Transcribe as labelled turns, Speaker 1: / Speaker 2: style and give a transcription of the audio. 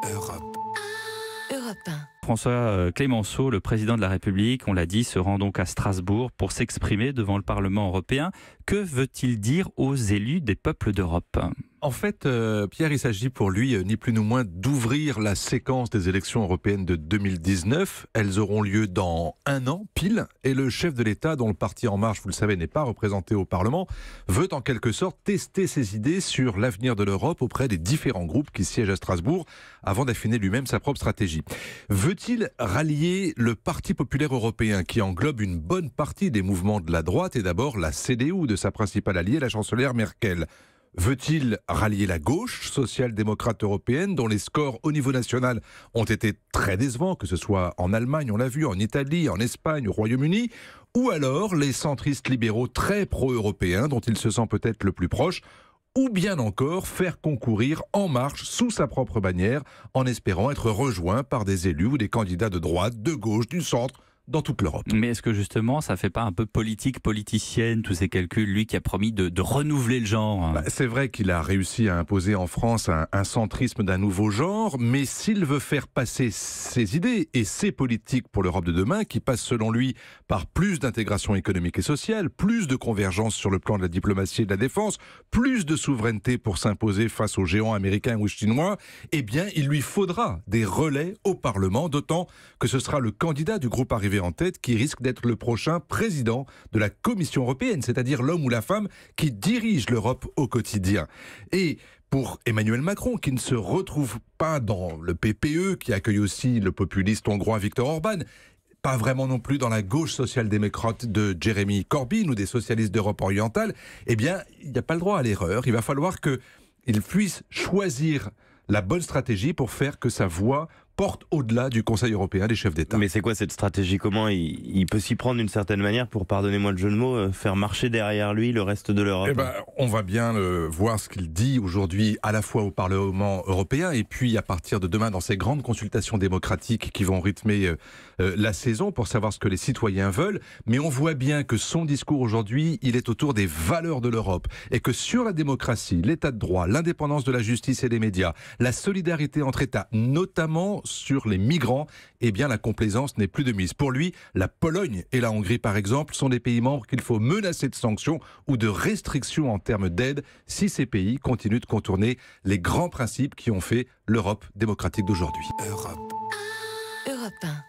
Speaker 1: Europe. Europe 1.
Speaker 2: François Clémenceau, le président de la République, on l'a dit, se rend donc à Strasbourg pour s'exprimer devant le Parlement européen. Que veut-il dire aux élus des peuples d'Europe ?
Speaker 3: En fait, Pierre, il s'agit pour lui, ni plus ni moins, d'ouvrir la séquence des élections européennes de 2019. Elles auront lieu dans un an, pile, et le chef de l'État, dont le parti En Marche, vous le savez, n'est pas représenté au Parlement, veut en quelque sorte tester ses idées sur l'avenir de l'Europe auprès des différents groupes qui siègent à Strasbourg, avant d'affiner lui-même sa propre stratégie. Veut-il rallier le Parti populaire européen, qui englobe une bonne partie des mouvements de la droite, et d'abord la CDU de sa principale alliée, la chancelière Merkel ? Veut-il rallier la gauche social-démocrate européenne, dont les scores au niveau national ont été très décevants, que ce soit en Allemagne, on l'a vu, en Italie, en Espagne, au Royaume-Uni, ou alors les centristes libéraux très pro-européens, dont il se sent peut-être le plus proche, ou bien encore faire concourir En Marche sous sa propre bannière, en espérant être rejoint par des élus ou des candidats de droite, de gauche, du centre, dans toute l'Europe.
Speaker 2: Mais est-ce que justement, ça ne fait pas un peu politique, politicienne, tous ces calculs, lui qui a promis de renouveler le genre ?
Speaker 3: C'est vrai qu'il a réussi à imposer en France un centrisme d'un nouveau genre, mais s'il veut faire passer ses idées et ses politiques pour l'Europe de demain, qui passe selon lui par plus d'intégration économique et sociale, plus de convergence sur le plan de la diplomatie et de la défense, plus de souveraineté pour s'imposer face aux géants américains ou chinois, eh bien il lui faudra des relais au Parlement, d'autant que ce sera le candidat du groupe arrivé en tête qui risque d'être le prochain président de la Commission européenne, c'est-à-dire l'homme ou la femme qui dirige l'Europe au quotidien. Et pour Emmanuel Macron, qui ne se retrouve pas dans le PPE, qui accueille aussi le populiste hongrois Viktor Orban, pas vraiment non plus dans la gauche social-démocrate de Jeremy Corbyn ou des socialistes d'Europe orientale, eh bien, il n'y a pas le droit à l'erreur. Il va falloir qu'il puisse choisir la bonne stratégie pour faire que sa voix porte au-delà du Conseil européen des chefs d'État.
Speaker 4: Mais c'est quoi cette stratégie ? Comment il peut s'y prendre d'une certaine manière pour, pardonnez-moi le jeu de mots, faire marcher derrière lui le reste de l'Europe ?
Speaker 3: On va bien voir ce qu'il dit aujourd'hui à la fois au Parlement européen et puis à partir de demain dans ces grandes consultations démocratiques qui vont rythmer la saison pour savoir ce que les citoyens veulent. Mais on voit bien que son discours aujourd'hui, il est autour des valeurs de l'Europe et que sur la démocratie, l'état de droit, l'indépendance de la justice et des médias, la solidarité entre États, notamment sur les migrants, eh bien la complaisance n'est plus de mise. Pour lui, la Pologne et la Hongrie, par exemple, sont des pays membres qu'il faut menacer de sanctions ou de restrictions en termes d'aide si ces pays continuent de contourner les grands principes qui ont fait l'Europe démocratique d'aujourd'hui.
Speaker 1: Europe 1.